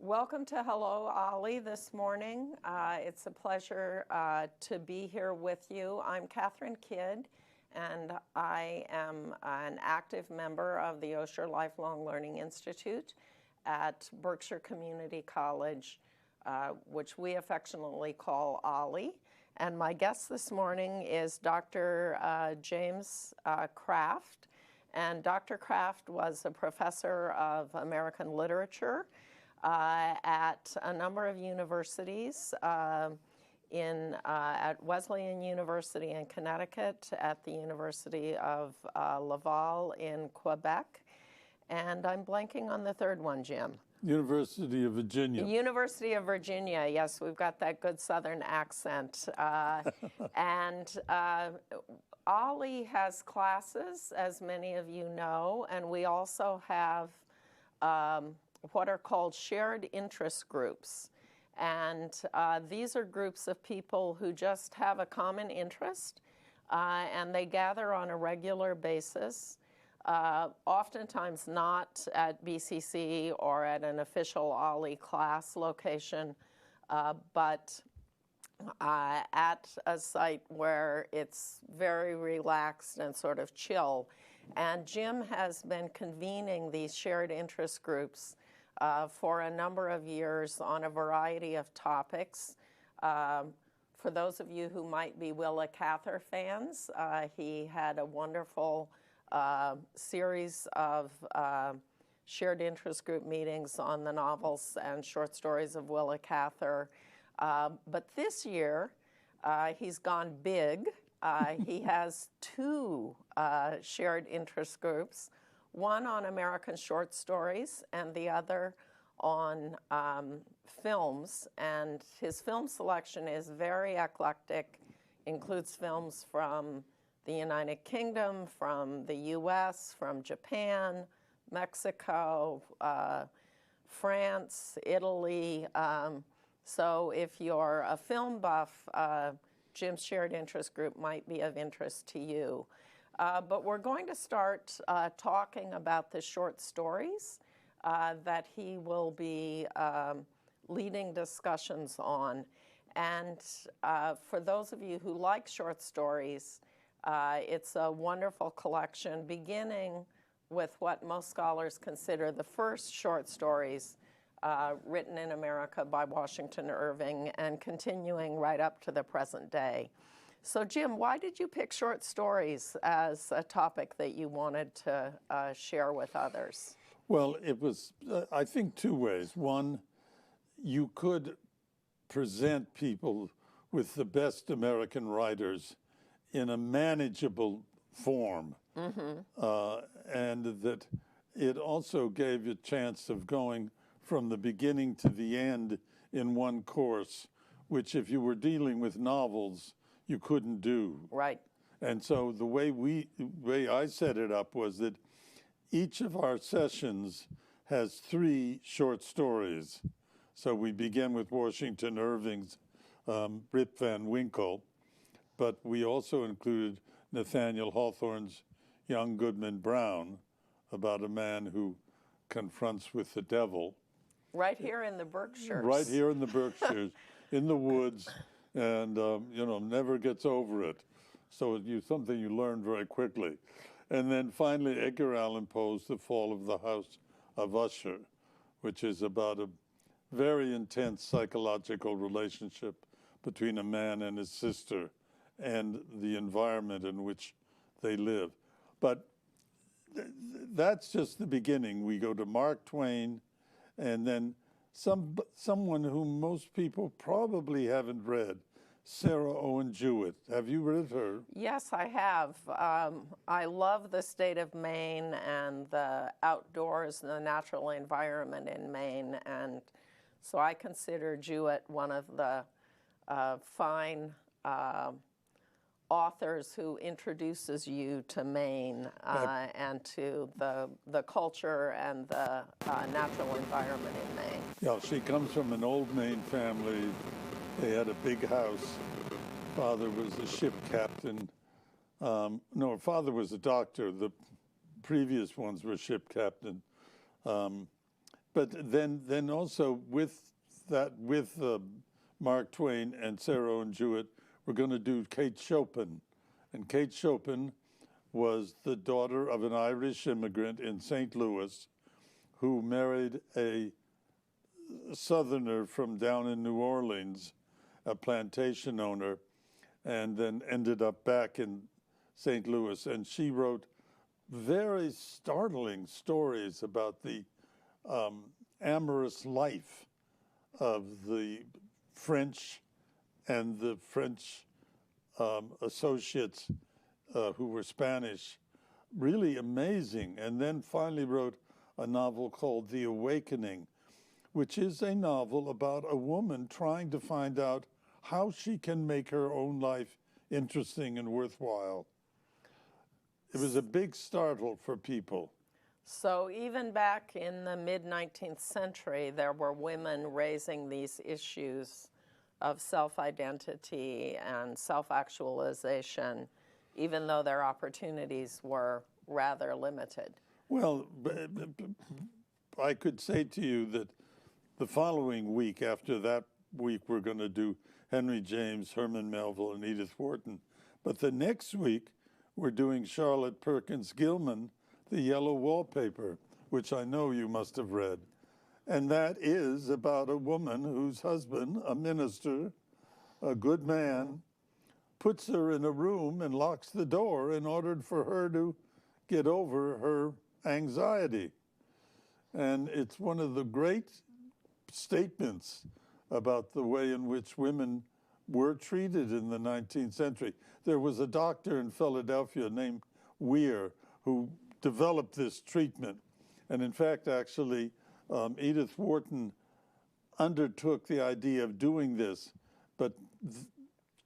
Welcome to Hello OLLI this morning. It's a pleasure to be here with you. I'm Katherine Kidd, and I am an active member of the Osher Lifelong Learning Institute at Berkshire Community College, which we affectionately call OLLI. And my guest this morning is Dr. James Kraft. And Dr. Kraft was a professor of American literature at a number of universities, at Wesleyan University in Connecticut, at the University of Laval in Quebec, and I'm blanking on the third one, Jim. University of Virginia. University of Virginia, yes, we've got that good Southern accent. And OLLI has classes, as many of you know, and we also have what are called shared interest groups. And these are groups of people who just have a common interest, and they gather on a regular basis, oftentimes not at BCC or at an official OLLI class location, but at a site where it's very relaxed and sort of chill. And Jim has been convening these shared interest groups for a number of years on a variety of topics. For those of you who might be Willa Cather fans, he had a wonderful series of shared interest group meetings on the novels and short stories of Willa Cather. But this year, he's gone big. He has two shared interest groups, one on American short stories and the other on films. And his film selection is very eclectic, includes films from the United Kingdom, from the US, from Japan, Mexico, France, Italy. So if you're a film buff, Jim's shared interest group might be of interest to you. But we're going to start talking about the short stories that he will be leading discussions on. And for those of you who like short stories, it's a wonderful collection, beginning with what most scholars consider the first short stories written in America by Washington Irving and continuing right up to the present day. So Jim, why did you pick short stories as a topic that you wanted to share with others? Well, it was, I think, two ways. One, you could present people with the best American writers in a manageable form, and that it also gave you a chance of going from the beginning to the end in one course, which if you were dealing with novels, you couldn't do. Right. And so the way I set it up was that each of our sessions has three short stories. So we begin with Washington Irving's Rip Van Winkle, but we also included Nathaniel Hawthorne's Young Goodman Brown, about a man who confronts with the devil. Right here in the Berkshires. Right here in the Berkshires, in the woods, and never gets over it. So it's something you learn very quickly. And then finally, Edgar Allan Poe's The Fall of the House of Usher, which is about a very intense psychological relationship between a man and his sister and the environment in which they live. But that's just the beginning. We go to Mark Twain, and then someone whom most people probably haven't read, Sarah Owen Jewett. Have you read her? Yes, I have. I love the state of Maine and the outdoors and the natural environment in Maine, and so I consider Jewett one of the fine authors who introduces you to Maine and to the culture and the natural environment in Maine. Yeah, she comes from an old Maine family. They had a big house. Father was a ship captain. No, father was a doctor. The previous ones were ship captain. But then also with Mark Twain and Sarah Owen Jewett, we're going to do Kate Chopin. And Kate Chopin was the daughter of an Irish immigrant in St. Louis who married a Southerner from down in New Orleans, a plantation owner, and then ended up back in St. Louis. And she wrote very startling stories about the amorous life of the French and the French associates who were Spanish. Really amazing. And then finally wrote a novel called The Awakening, which is a novel about a woman trying to find out how she can make her own life interesting and worthwhile. It was a big startle for people. So even back in the mid-19th century, there were women raising these issues of self-identity and self-actualization, even though their opportunities were rather limited. Well, I could say to you that the following week, after that week, we're going to do Henry James, Herman Melville, and Edith Wharton. But the next week, we're doing Charlotte Perkins Gilman, The Yellow Wallpaper, which I know you must have read. And that is about a woman whose husband, a minister, a good man, puts her in a room and locks the door in order for her to get over her anxiety. And it's one of the great statements about the way in which women were treated in the 19th century. There was a doctor in Philadelphia named Weir who developed this treatment. And in fact, actually, Edith Wharton undertook the idea of doing this, but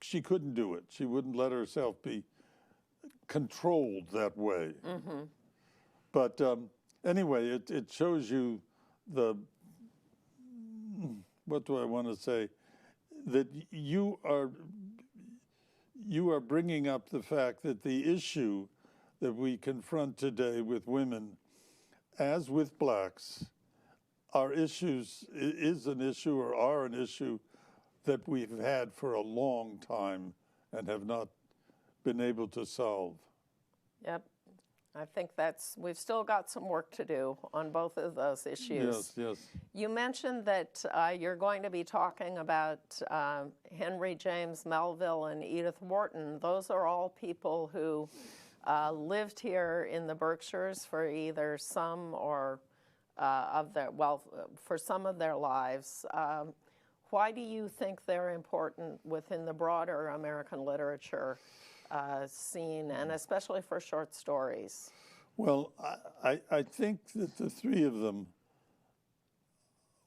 she couldn't do it. She wouldn't let herself be controlled that way. Mm-hmm. But anyway, it shows you the, what do I want to say, that you are bringing up the fact that the issue that we confront today with women, as with blacks, are an issue that we've had for a long time and have not been able to solve. Yep. I think we've still got some work to do on both of those issues. Yes, yes. You mentioned that you're going to be talking about Henry James Melville and Edith Wharton. Those are all people who lived here in the Berkshires for either some or for some of their lives. Why do you think they're important within the broader American literature scene, and especially for short stories? Well, I think that the three of them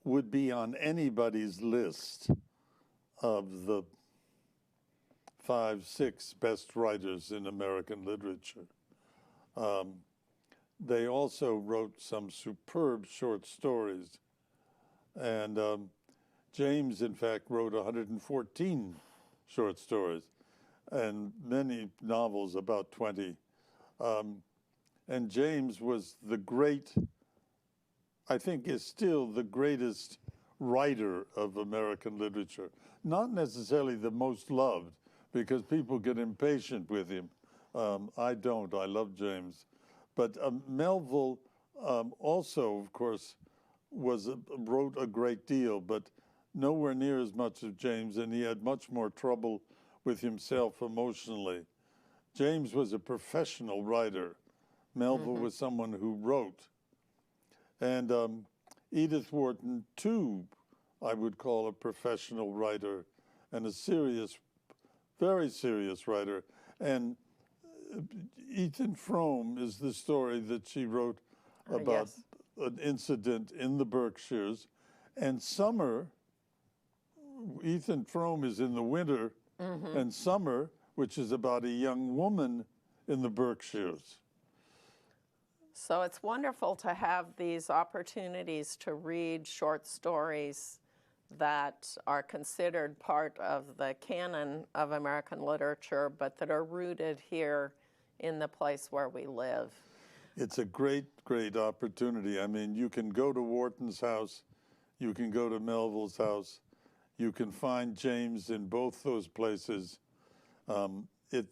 would be on anybody's list of the 5, 6 best writers in American literature. They also wrote some superb short stories. And James, in fact, wrote 114 short stories and many novels, about 20. And James was I think is still the greatest writer of American literature. Not necessarily the most loved, because people get impatient with him. I don't. I love James. But Melville also, of course, wrote a great deal, but nowhere near as much as James, and he had much more trouble with himself emotionally. James was a professional writer. Melville was someone who wrote. And Edith Wharton, too, I would call a professional writer and a very serious writer. And Ethan Frome is the story that she wrote about an incident in the Berkshires. And summer, Ethan Frome is in the winter, and summer, which is about a young woman in the Berkshires. So it's wonderful to have these opportunities to read short stories that are considered part of the canon of American literature, but that are rooted here in the place where we live. It's a great, great opportunity. I mean, you can go to Wharton's house, you can go to Melville's house, you can find James in both those places. It,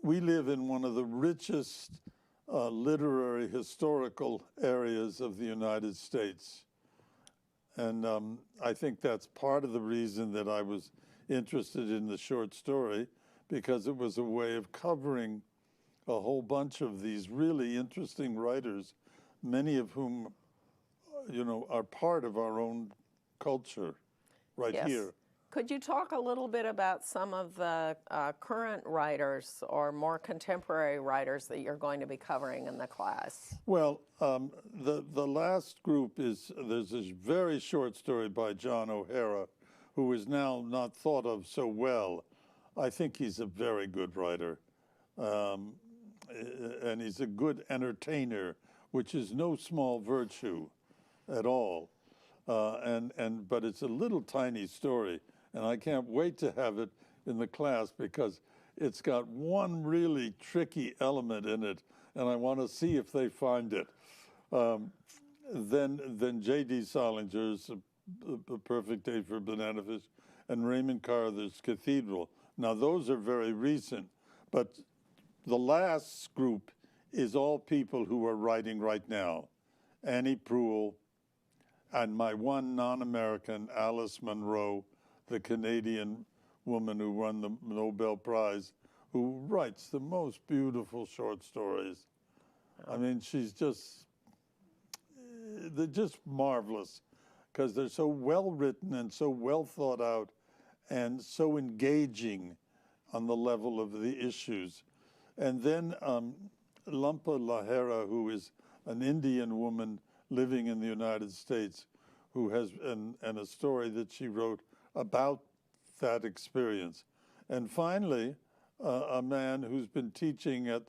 we live in one of the richest literary historical areas of the United States. And I think that's part of the reason that I was interested in the short story, because it was a way of covering a whole bunch of these really interesting writers, many of whom, you know, are part of our own culture right Yes. here. Could you talk a little bit about some of the current writers or more contemporary writers that you're going to be covering in the class? Well, the last group is, there's this very short story by John O'Hara, who is now not thought of so well. I think he's a very good writer, and he's a good entertainer, which is no small virtue at all. But it's a little tiny story, and I can't wait to have it in the class because it's got one really tricky element in it, and I want to see if they find it. Then J.D. Salinger's A Perfect Day for Banana Fish, and Raymond Carruthers' Cathedral. Now, those are very recent, but the last group is all people who are writing right now. Annie Proulx, and my one non-American, Alice Munro, the Canadian woman who won the Nobel Prize, who writes the most beautiful short stories. I mean, they're just marvelous because they're so well written and so well thought out and so engaging on the level of the issues. And then Lampa Lahira, who is an Indian woman living in the United States, who has, and a story that she wrote about that experience. And finally, a man who's been teaching at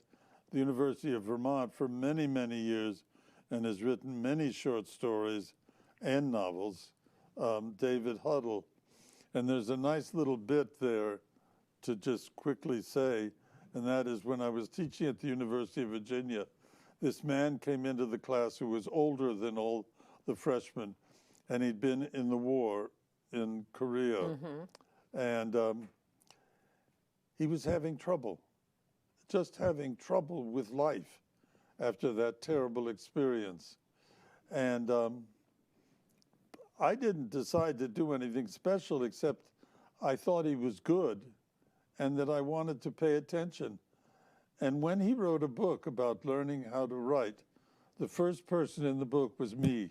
the University of Vermont for many, many years and has written many short stories and novels, David Huddle. And there's a nice little bit there to just quickly say, and that is when I was teaching at the University of Virginia, this man came into the class who was older than all the freshmen, and he'd been in the war in Korea. Mm-hmm. And he was having trouble, just having trouble with life after that terrible experience. And I didn't decide to do anything special, except I thought he was good and that I wanted to pay attention. And when he wrote a book about learning how to write, the first person in the book was me.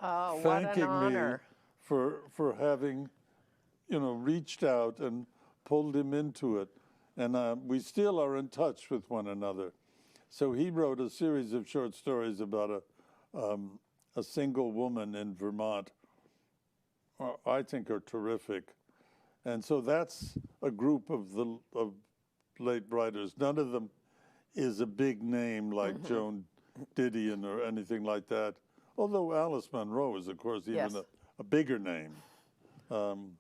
Oh, thanking what an honor. Me for having, you know, reached out and pulled him into it. And we still are in touch with one another. So he wrote a series of short stories about a single woman in Vermont, I think are terrific. And so that's a group of late writers. None of them is a big name like mm-hmm. Joan Didion or anything like that. Although Alice Munro is, of course, even yes. a bigger name. And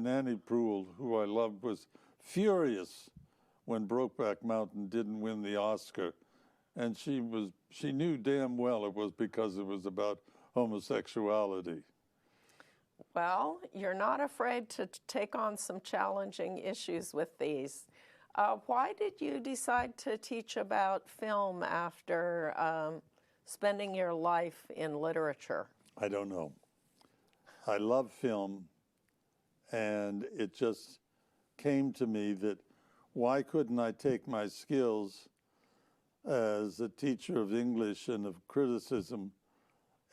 Annie Proulx, who I loved, was furious when Brokeback Mountain didn't win the Oscar. And she knew damn well it was because it was about homosexuality. Well, you're not afraid to take on some challenging issues with these. Why did you decide to teach about film after spending your life in literature? I don't know. I love film, and it just came to me that why couldn't I take my skills as a teacher of English and of criticism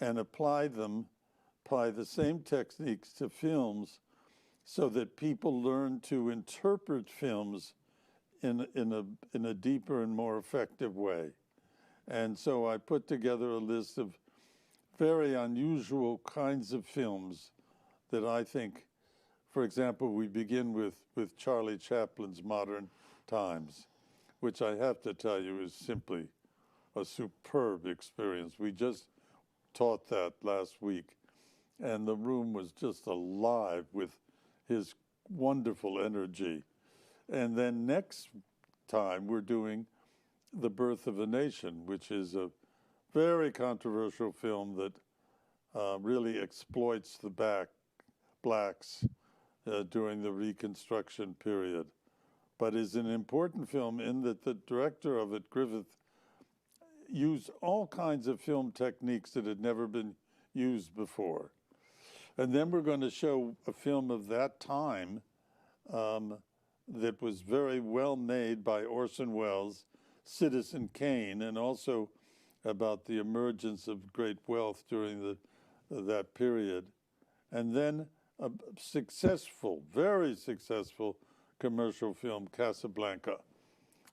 and apply the same techniques to films so that people learn to interpret films in a deeper and more effective way. And so I put together a list of very unusual kinds of films that I think, for example, we begin with Charlie Chaplin's Modern Times, which I have to tell you is simply a superb experience. We just taught that last week, and the room was just alive with his wonderful energy. And then next time we're doing The Birth of a Nation, which is a very controversial film that really exploits the blacks during the Reconstruction period, but is an important film in that the director of it, Griffith, used all kinds of film techniques that had never been used before. And then we're going to show a film of that time that was very well made by Orson Welles, Citizen Kane, and also about the emergence of great wealth during that period. And then a successful, very successful commercial film, Casablanca,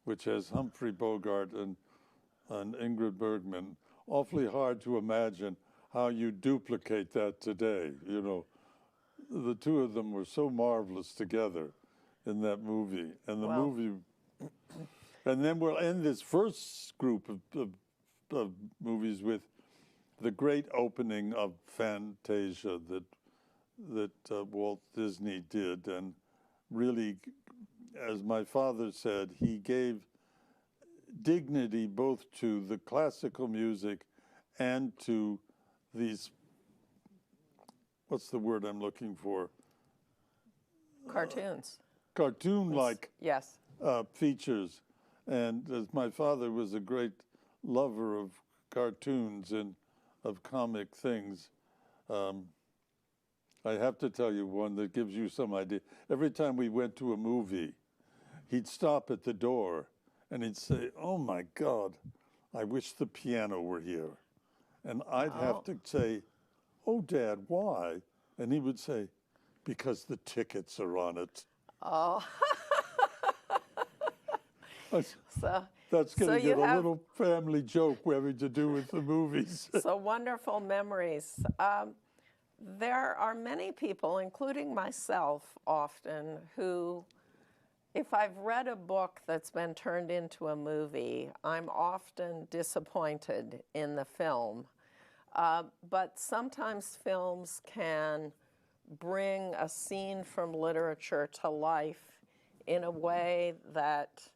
which has Humphrey Bogart and Ingrid Bergman. Awfully hard to imagine how you duplicate that today. You know, the two of them were so marvelous together in that movie. And the movie, and then we'll end this first group of movies with the great opening of Fantasia that Walt Disney did, and really, as my father said, he gave dignity both to the classical music and to these, what's the word I'm looking for? Cartoons. Cartoon-like Yes. Features. And as my father was a great lover of cartoons and of comic things, I have to tell you one that gives you some idea. Every time we went to a movie, he'd stop at the door and he'd say, "Oh my God, I wish the piano were here." And I'd have to say, "Oh, Dad, why?" And he would say, "Because the tickets are on it." Oh. That's going to get a little family joke having to do with the movies. So wonderful memories. There are many people, including myself often, who, if I've read a book that's been turned into a movie, I'm often disappointed in the film. But sometimes films can bring a scene from literature to life in a way that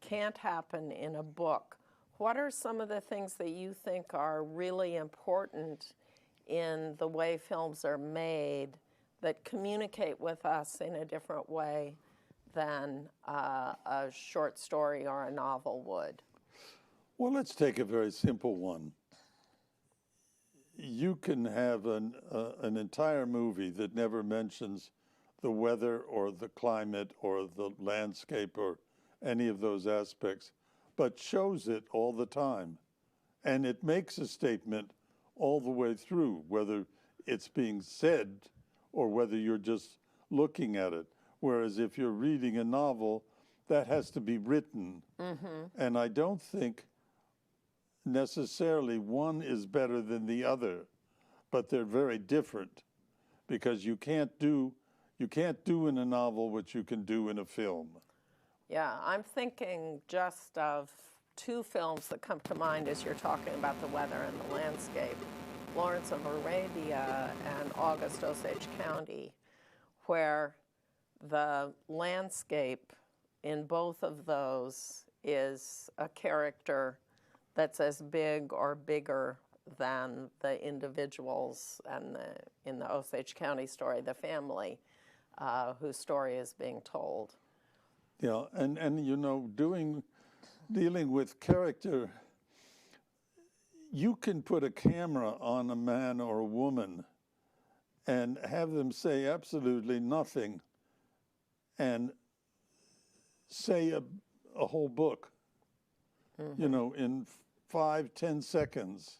can't happen in a book. What are some of the things that you think are really important in the way films are made that communicate with us in a different way than a short story or a novel would? Well, let's take a very simple one. You can have an entire movie that never mentions the weather or the climate or the landscape or any of those aspects, but shows it all the time. And it makes a statement all the way through, whether it's being said or whether you're just looking at it. Whereas if you're reading a novel, that has to be written. Mm-hmm. And I don't think necessarily one is better than the other, but they're very different, because you can't do in a novel what you can do in a film. Yeah, I'm thinking just of two films that come to mind as you're talking about the weather and the landscape, Lawrence of Arabia and August Osage County, where the landscape in both of those is a character that's as big or bigger than the individuals, and in the Osage County story, the family whose story is being told. Yeah, and you know, dealing with character, you can put a camera on a man or a woman and have them say absolutely nothing and say a whole book, you know, in 5-10 seconds.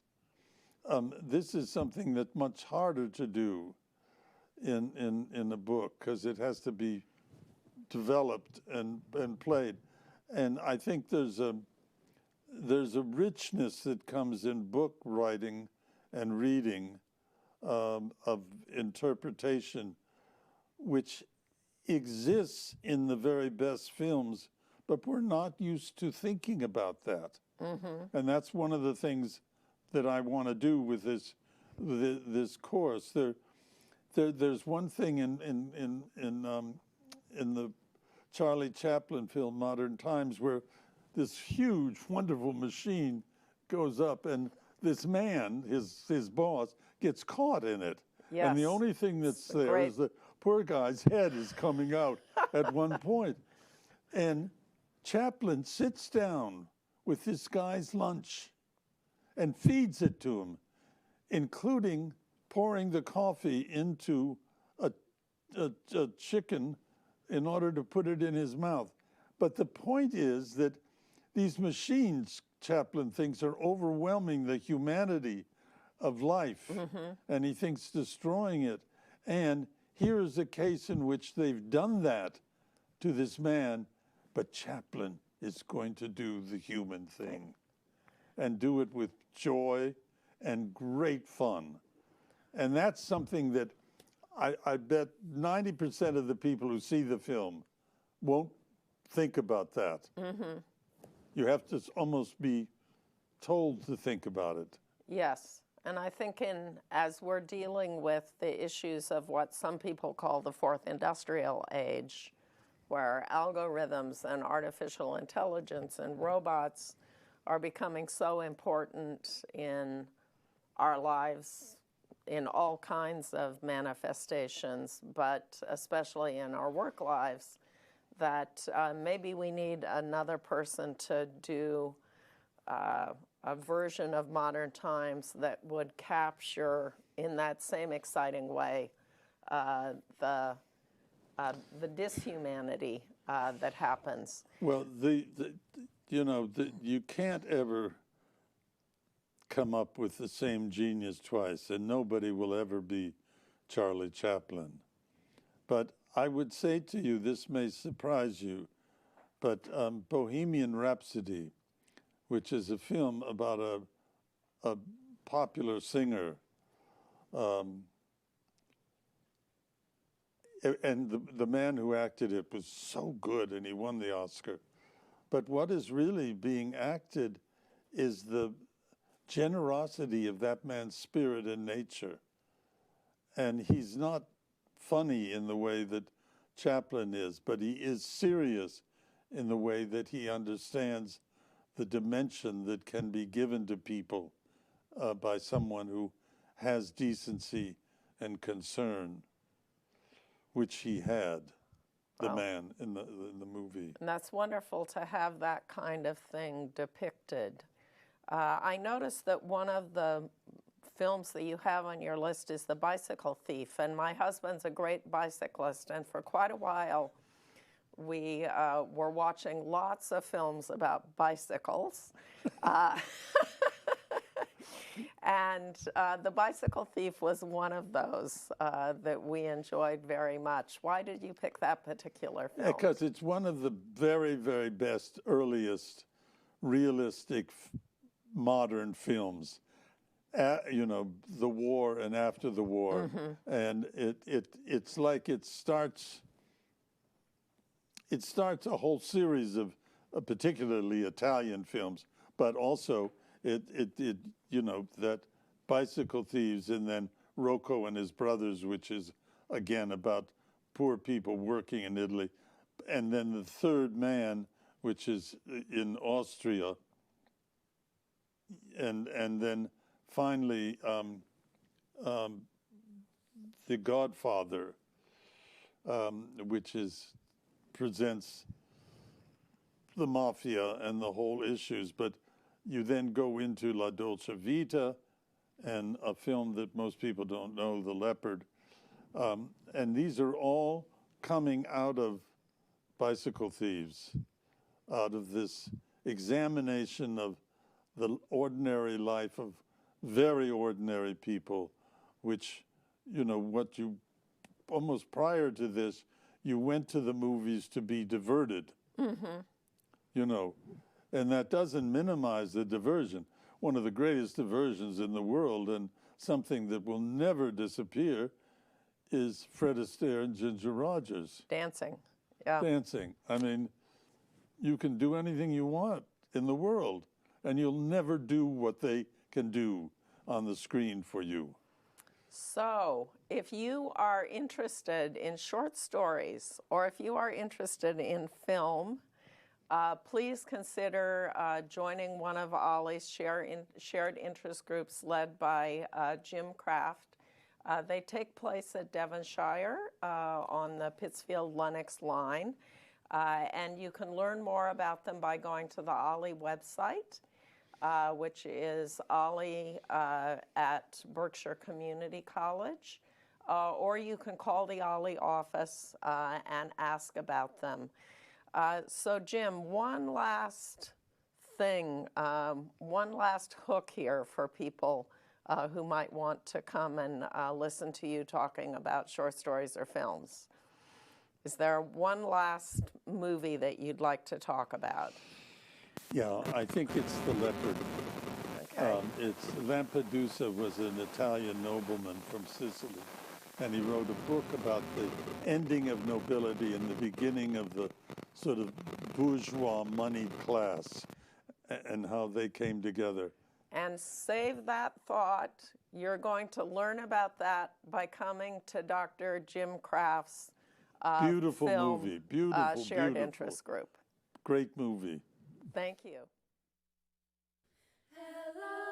This is something that's much harder to do in a book, because it has to be developed and played. And I think there's a richness that comes in book writing and reading of interpretation, which exists in the very best films, but we're not used to thinking about that. Mm-hmm. And that's one of the things that I want to do with this course. There's one thing in the Charlie Chaplin film Modern Times where this huge, wonderful machine goes up, and this man, his boss, gets caught in it. Yes. And the only thing that's there great. is the poor guy's head is coming out at one point. And Chaplin sits down with this guy's lunch and feeds it to him, including pouring the coffee into a chicken in order to put it in his mouth. But the point is that these machines, Chaplin thinks, are overwhelming the humanity of life, and he thinks destroying it. And here is a case in which they've done that to this man, but Chaplin is going to do the human thing and do it with joy and great fun. And that's something that I bet 90% of the people who see the film won't think about that. You have to almost be told to think about it. Yes, and I think as we're dealing with the issues of what some people call the fourth industrial age, where algorithms and artificial intelligence and robots are becoming so important in our lives in all kinds of manifestations, but especially in our work lives, that maybe we need another person to do a version of modern times that would capture in that same exciting way the dishumanity that happens. Well, you can't ever come up with the same genius twice, and nobody will ever be Charlie Chaplin. But I would say to you, this may surprise you, but Bohemian Rhapsody, which is a film about a popular singer, and the man who acted it was so good, and he won the Oscar. But what is really being acted is the generosity of that man's spirit and nature. And he's not funny in the way that Chaplin is, but he is serious in the way that he understands the dimension that can be given to people by someone who has decency and concern, which he had, the man in the movie. And that's wonderful to have that kind of thing depicted. I noticed that one of the films that you have on your list is The Bicycle Thief, and my husband's a great bicyclist, and for quite a while we were watching lots of films about bicycles. And The Bicycle Thief was one of those that we enjoyed very much. Why did you pick that particular film? Because it's one of the very, very best, earliest, realistic, modern films. The war and after the war. And it's like it starts a whole series of particularly Italian films, but also that Bicycle Thieves, and then Rocco and his Brothers, which is again about poor people working in Italy, and then The Third Man, which is in Austria, and then finally The Godfather, which presents the mafia and the whole issues, but you then go into La Dolce Vita, and a film that most people don't know, The Leopard. And these are all coming out of Bicycle Thieves, out of this examination of the ordinary life of very ordinary people, which, almost prior to this, you went to the movies to be diverted, and that doesn't minimize the diversion. One of the greatest diversions in the world, and something that will never disappear, is Fred Astaire and Ginger Rogers. Dancing, yeah. Dancing. I mean, you can do anything you want in the world, and you'll never do what they can do on the screen for you. So, if you are interested in short stories, or if you are interested in film, Please consider joining one of OLLI's shared interest groups led by Jim Kraft. They take place at Devonshire on the Pittsfield-Lenox line, and you can learn more about them by going to the OLLI website, which is OLLI at Berkshire Community College, or you can call the OLLI office and ask about them. So Jim, one last thing, one last hook here for people who might want to come and listen to you talking about short stories or films. Is there one last movie that you'd like to talk about? Yeah, I think it's The Leopard. Okay. Lampedusa was an Italian nobleman from Sicily, and he wrote a book about the ending of nobility and the beginning of the sort of bourgeois moneyed class and how they came together. And save that thought. You're going to learn about that by coming to Dr. Jim Kraft's Beautiful film, movie, beautiful, shared beautiful. interest group. Great movie. Thank you. Hello.